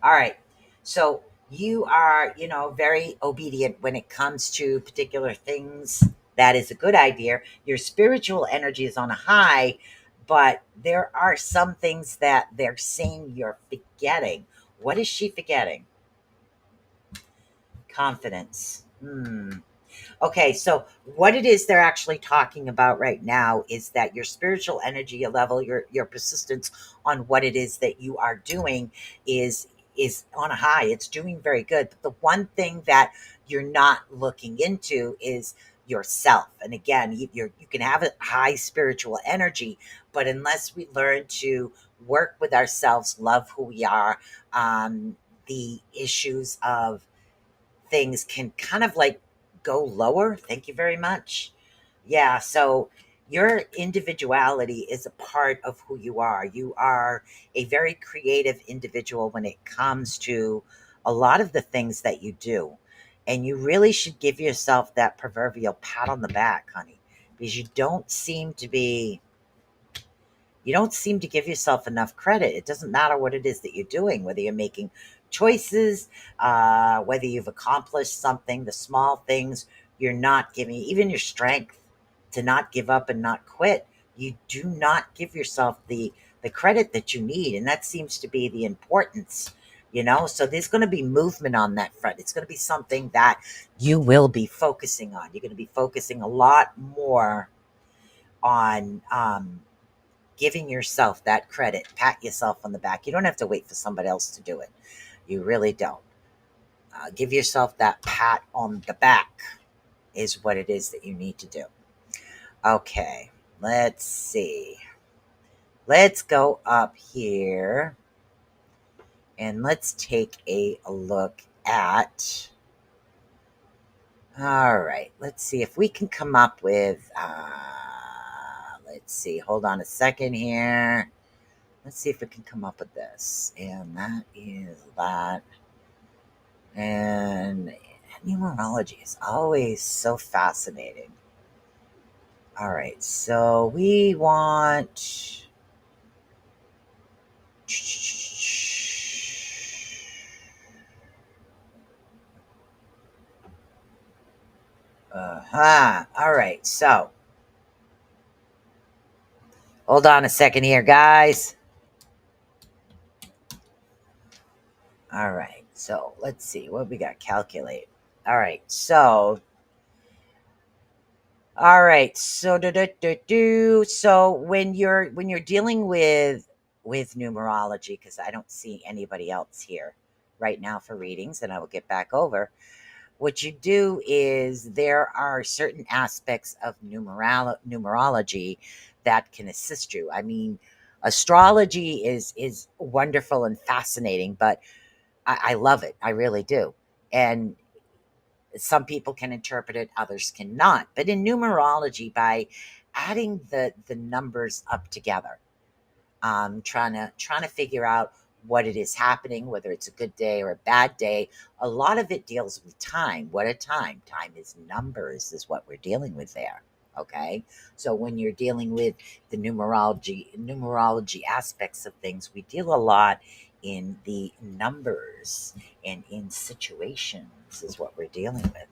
right. So you are, very obedient when it comes to particular things. That is a good idea. Your spiritual energy is on a high, but there are some things that they're saying you're forgetting. What is she forgetting? Confidence. Okay, so what it is they're actually talking about right now is that your spiritual energy level, your persistence on what it is that you are doing is on a high. It's doing very good. But the one thing that you're not looking into is yourself. And again, you can have a high spiritual energy, but unless we learn to work with ourselves, love who we are, the issues of things can kind of like go lower. Thank you very much. Yeah, so your individuality is a part of who you are. You are a very creative individual when it comes to a lot of the things that you do. And you really should give yourself that proverbial pat on the back, honey, because you don't seem to give yourself enough credit. It doesn't matter what it is that you're doing, whether you're making choices, whether you've accomplished something, the small things, you're not giving, even your strength to not give up and not quit. You do not give yourself the credit that you need. And that seems to be the importance, So there's going to be movement on that front. It's going to be something that you will be focusing on. You're going to be focusing a lot more on, giving yourself that credit, pat yourself on the back. You don't have to wait for somebody else to do it. You really don't. Give yourself that pat on the back is what it is that you need to do. Okay, let's see. Let's go up here and let's take a look at. All right, let's see if we can come up with. Let's see. Hold on a second here. Let's see if we can come up with this. And that is that. And numerology is always so fascinating. All right. So we want. All right. So hold on a second here, guys. All right. So let's see what we got. Calculate. All right. So. All right. So So when you're dealing with numerology, because I don't see anybody else here right now for readings, and I will get back over. What you do is there are certain aspects of numerology that can assist you. I mean, astrology is wonderful and fascinating, but I love it. I really do. And some people can interpret it, others cannot. But in numerology, by adding the numbers up together, trying to figure out what it is happening, whether it's a good day or a bad day. A lot of it deals with time. What a time! Time is numbers, is what we're dealing with there. Okay, so when you're dealing with the numerology aspects of things, we deal a lot in the numbers and in situations is what we're dealing with.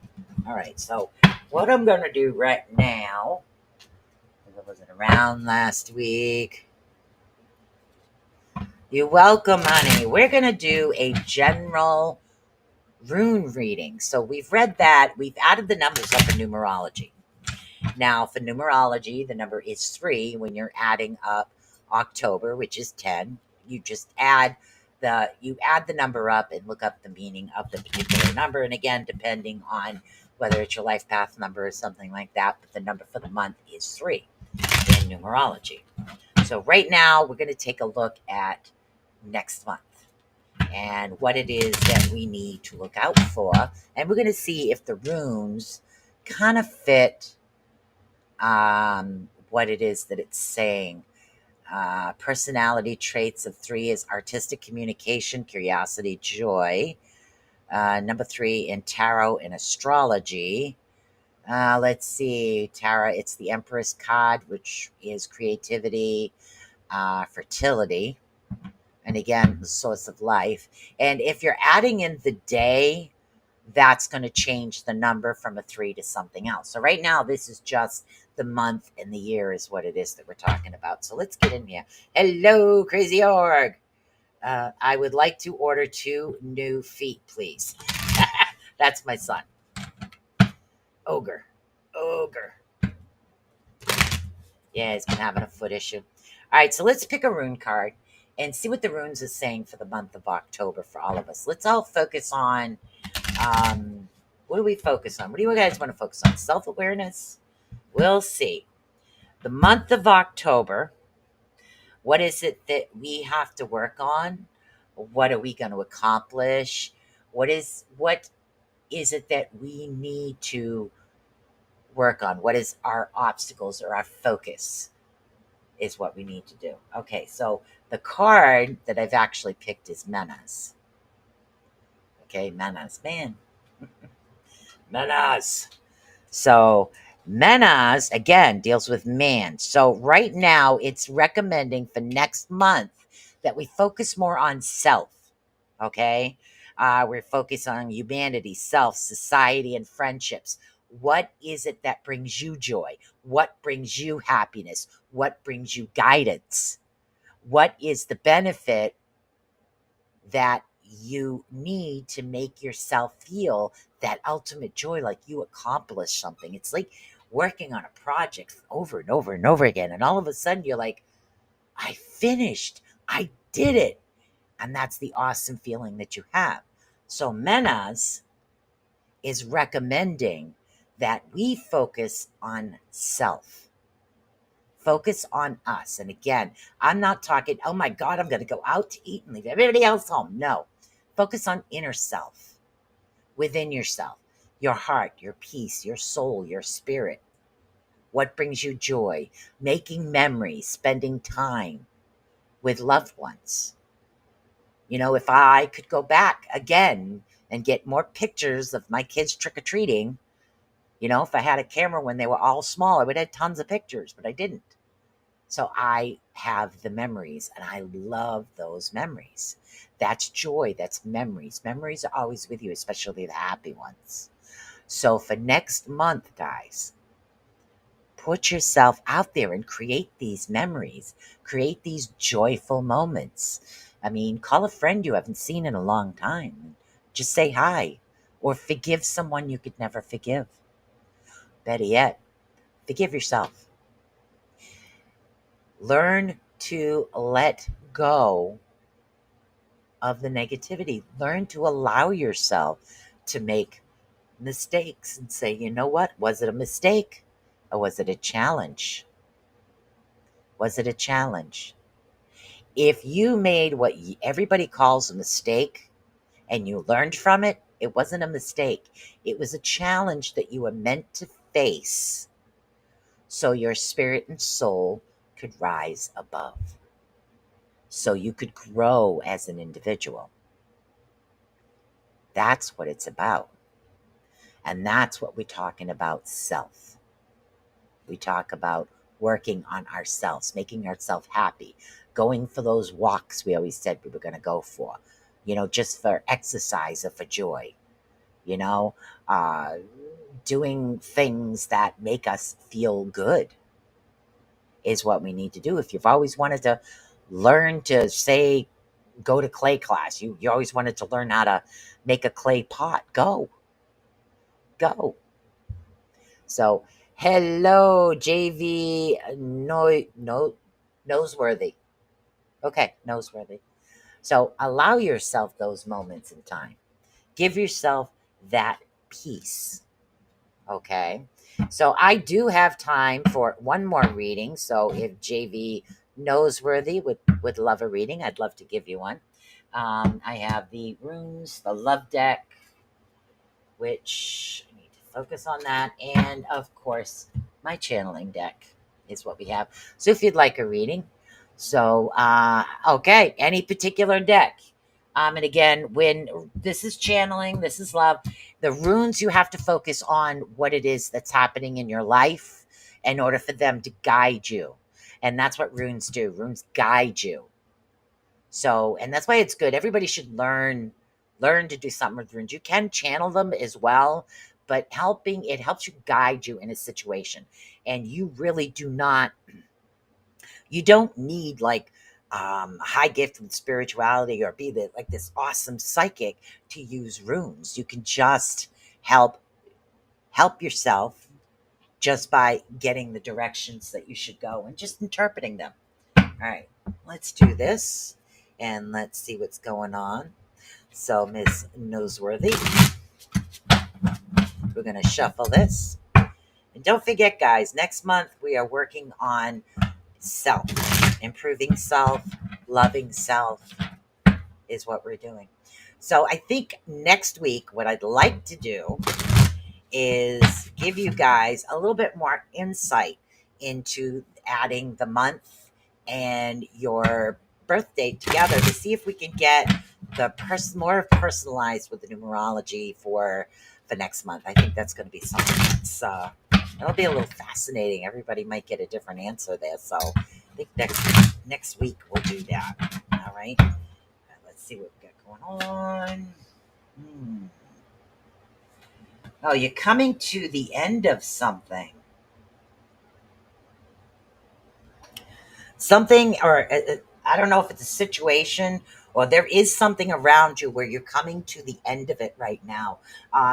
All right, so what I'm going to do right now, because I wasn't around last week. You're welcome, honey. We're going to do a general rune reading. So we've read that. We've added the numbers up in numerology. Now, for numerology, the number is 3. When you're adding up October, which is 10, you just add the number up and look up the meaning of the particular number. And again, depending on whether it's your life path number or something like that, but the number for the month is 3 in numerology. So right now, we're going to take a look at next month and what it is that we need to look out for. And we're going to see if the runes kind of fit what it is that it's saying. Personality traits of 3 is artistic communication, curiosity, joy. Number 3 in tarot and astrology. Let's see, tarot, it's the Empress card, which is creativity, fertility, and again, the source of life. And if you're adding in the day, that's going to change the number from a 3 to something else. So right now, this is just the month and the year is what it is that we're talking about. So let's get in here. Hello, Crazy Org. I would like to order 2 new feet, please. That's my son. Ogre. Yeah, he's been having a foot issue. All right, so let's pick a rune card and see what the runes is saying for the month of October for all of us. Let's all focus on, what do we focus on? What do you guys want to focus on? Self-awareness? We'll see. The month of October, what is it that we have to work on? What are we going to accomplish? What is it that we need to work on? What is our obstacles or our focus is what we need to do. Okay, so the card that I've actually picked is Menas. Okay, Menas, man. Menas. So Menas, again, deals with man. So right now, it's recommending for next month that we focus more on self. Okay? We're focused on humanity, self, society, and friendships. What is it that brings you joy? What brings you happiness? What brings you guidance? What is the benefit that you need to make yourself feel that ultimate joy, like you accomplished something? It's like working on a project over and over and over again. And all of a sudden you're like, I finished. I did it. And that's the awesome feeling that you have. So Menas is recommending that we focus on self. Focus on us. And again, I'm not talking, oh my God, I'm going to go out to eat and leave everybody else home. No. Focus on inner self, within yourself, your heart, your peace, your soul, your spirit. What brings you joy? Making memories, spending time with loved ones. You know, if I could go back again and get more pictures of my kids trick-or-treating, you know, if I had a camera when they were all small, I would have tons of pictures, but I didn't. So I have the memories, and I love those memories. That's joy. That's memories. Memories are always with you, especially the happy ones. So for next month, guys, put yourself out there and create these memories. Create these joyful moments. I mean, call a friend you haven't seen in a long time. Just say hi. Or forgive someone you could never forgive. Better yet, forgive yourself. Learn to let go of the negativity. Learn to allow yourself to make mistakes and say, you know what? Was it a mistake or was it a challenge? Was it a challenge? If you made what everybody calls a mistake and you learned from it, it wasn't a mistake. It was a challenge that you were meant to face so your spirit and soul could rise above, so you could grow as an individual. That's what it's about. And that's what we're talking about, self. We talk about working on ourselves, making ourselves happy, going for those walks we always said we were going to go for, just for exercise or for joy, you know, uh, doing things that make us feel good is what we need to do. If you've always wanted to learn to, say, go to clay class, you always wanted to learn how to make a clay pot, go. So, hello, JV Noseworthy. Okay, Noseworthy. So, allow yourself those moments in time. Give yourself that peace. Okay. So, I do have time for one more reading. So, if JV Noseworthy would love a reading, I'd love to give you one. I have the runes, the love deck, which I need to focus on that. And of course, my channeling deck is what we have. So if you'd like a reading, okay, any particular deck. And again, when this is channeling, this is love, the runes, you have to focus on what it is that's happening in your life in order for them to guide you. And that's what runes do. Runes guide you. So, and that's why it's good. Everybody should learn to do something with runes. You can channel them as well, but it helps you guide you in a situation. And you really you don't need like a high gift with spirituality or be like this awesome psychic to use runes. You can just help yourself just by getting the directions that you should go and just interpreting them. All right, let's do this and let's see what's going on. So, Miss Noseworthy, we're going to shuffle this. And don't forget, guys, next month we are working on self, improving self, loving self is what we're doing. So, I think next week, what I'd like to do is give you guys a little bit more insight into adding the month and your birth date together to see if we can get the more personalized with the numerology for next month. I think that's going to be something that's it'll be a little fascinating. Everybody might get a different answer there. So I think next week we'll do that. All right. Let's see what we got going on. Oh, you're coming to the end of something. Something, or I don't know if it's a situation or there is something around you where you're coming to the end of it right now.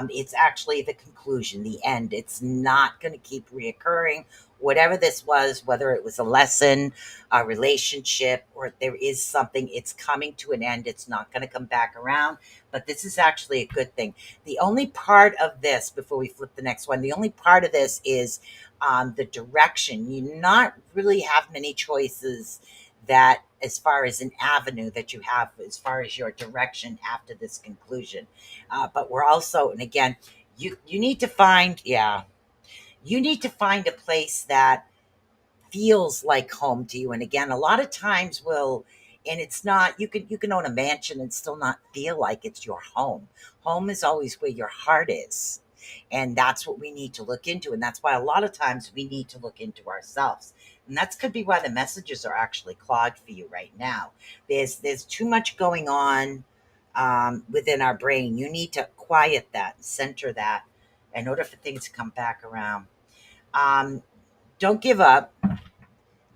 It's actually the conclusion, the end. It's not going to keep reoccurring. Whatever this was, whether it was a lesson, a relationship, or there is something, it's coming to an end. It's not going to come back around. But this is actually a good thing. The only part of this, before we flip the next one, the only part of this is the direction. You not really have many choices that as far as an avenue that you have as far as your direction after this conclusion. But we're also, and again, you need to find, you need to find a place that feels like home to you. And again, a lot of times and it's not, you can own a mansion and still not feel like it's your home. Home is always where your heart is. And that's what we need to look into. And that's why a lot of times we need to look into ourselves. And that could be why the messages are actually clogged for you right now. There's too much going on within our brain. You need to quiet that, center that in order for things to come back around. Don't give up.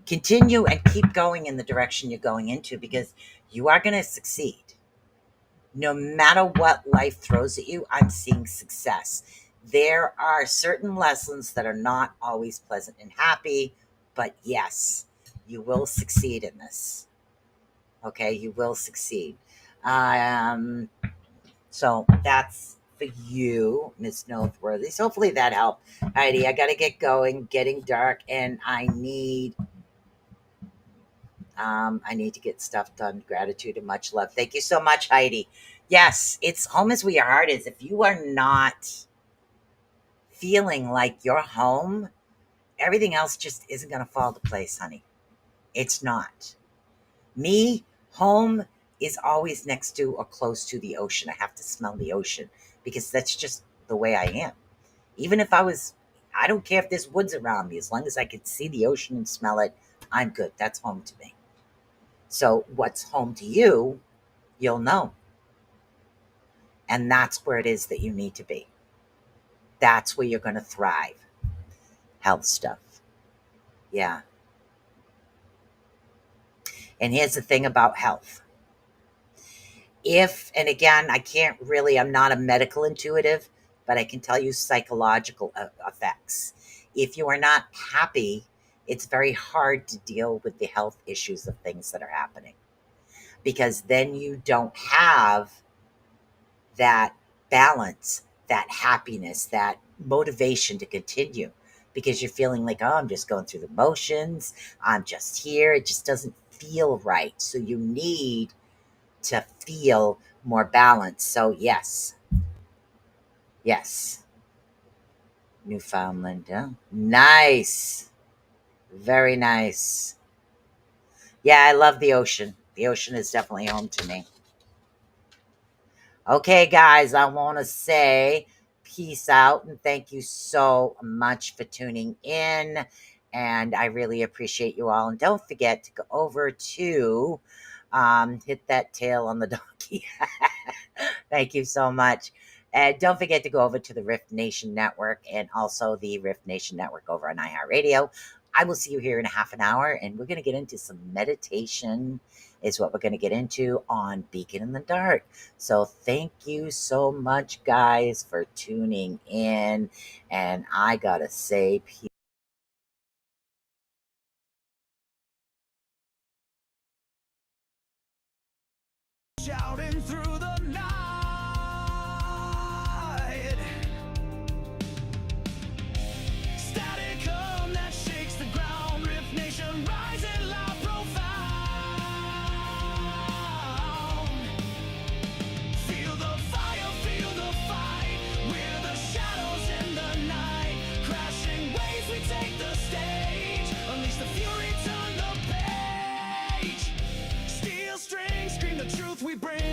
Continue and keep going in the direction you're going into, because you are going to succeed. No matter what life throws at you, I'm seeing success. There are certain lessons that are not always pleasant and happy, but yes, you will succeed in this. Okay, you will succeed. So that's for you, Miss Noteworthy. So hopefully that helped. Heidi, I got to get going, getting dark, and I need to get stuff done. Gratitude and much love. Thank you so much, Heidi. Yes, it's home is where your heart is. If you are not feeling like you're home, everything else just isn't going to fall to place, honey. It's not. Me, home is always next to or close to the ocean. I have to smell the ocean because that's just the way I am. Even if I don't care if there's woods around me. As long as I can see the ocean and smell it, I'm good. That's home to me. So what's home to you, you'll know. And that's where it is that you need to be. That's where you're going to thrive. Health stuff. Yeah. And here's the thing about health. And again, I'm not a medical intuitive, but I can tell you psychological effects. If you are not happy, it's very hard to deal with the health issues of things that are happening, because then you don't have that balance, that happiness, that motivation to continue, because you're feeling like, oh, I'm just going through the motions. I'm just here. It just doesn't feel right. So you need to feel more balanced. So yes. Newfoundland. Yeah. Nice. Very nice. Yeah, I love the ocean. The ocean is definitely home to me. Okay, guys, I want to say peace out and thank you so much for tuning in. And I really appreciate you all. And don't forget to go over to hit that tail on the donkey. Thank you so much. And don't forget to go over to the Rift Nation Network and also the Rift Nation Network over on iHeartRadio. I will see you here in a half an hour, and we're going to get into some meditation is what we're going to get into on Beacon in the Dark. So thank you so much, guys, for tuning in. And I got to say, peace. Shouting through the night. Static hum that shakes the ground. Rift Nation rising loud, profound. Feel the fire, feel the fight. We're the shadows in the night. Crashing waves, we take the stage. Unleash the fury, turn the page. Steel strings, scream the truth we bring.